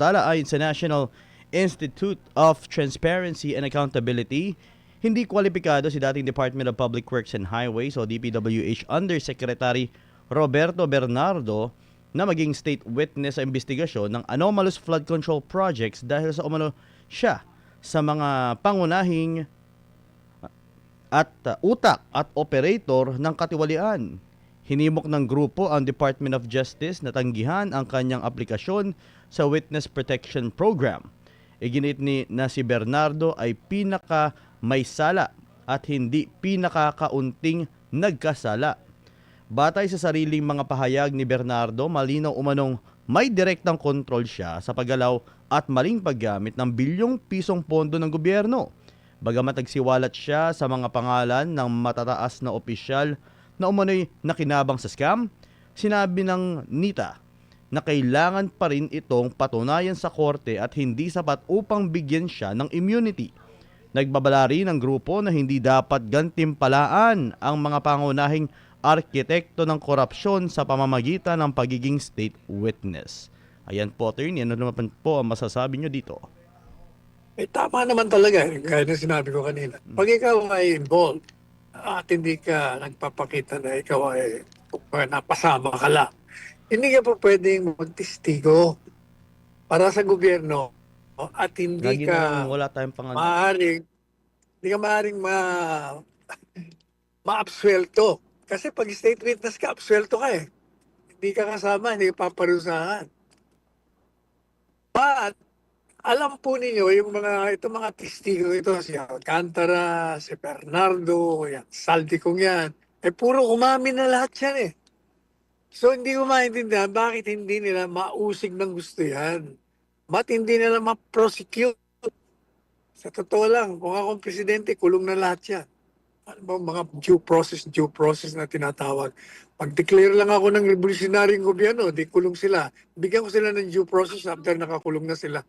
Samantala, ayon sa National Institute of Transparency and Accountability, hindi kwalipikado si dating Department of Public Works and Highways o DPWH Undersecretary Roberto Bernardo na maging state witness sa investigasyon ng anomalous flood control projects dahil sa umano siya sa mga pangunahing at utak at operator ng katiwalian. Hinimok ng grupo ang Department of Justice na tanggihan ang kanyang aplikasyon sa Witness Protection Program. Iginit na si Bernardo ay pinaka may sala at hindi pinakakaunting nagkasala. Batay sa sariling mga pahayag ni Bernardo, malinaw umanong may direktang kontrol siya sa paggalaw at maling paggamit ng bilyong pisong pondo ng gobyerno. Bagamat nagsiwalat siya sa mga pangalan ng matataas na opisyal na umano'y nakinabang sa scam, sinabi ng NITA na kailangan pa rin itong patunayan sa korte at hindi sapat upang bigyan siya ng immunity. Nagbabala rin ng grupo na hindi dapat gantimpalaan ang mga pangunahing arkitekto ng korupsyon sa pamamagitan ng pagiging state witness. Ayan po, attorney, ano naman po ang masasabi nyo dito? Tama naman talaga, gaya na sinabi ko kanina. Pag ikaw ay involved at hindi ka nagpapakita na ikaw ay napasama ka lang, hindi ka pa pwedeng magtistigo para sa gobyerno at hindi Lagi ka wala tayong pangalan. hindi ka maaaring ma-absuelto. Kasi pag state witness ka, absuelto ka eh. Hindi ka kasama, hindi ka paparusahan. But, alam po ninyo, itong mga testigo ito, si Alcantara, si Bernardo, yan, Saldi kong yan, puro umamin na lahat yan eh. So, hindi ko maintindihan bakit hindi nila mausig ng gusto yan. Ba't hindi nila ma-prosecute? Sa totoo lang, kung akong presidente, kulong na lahat yan. Ano ba mga due process na tinatawag. Pag-declare lang ako ng revolutionaryong gobyerno, di kulong sila. Bigyan ko sila ng due process after nakakulong na sila.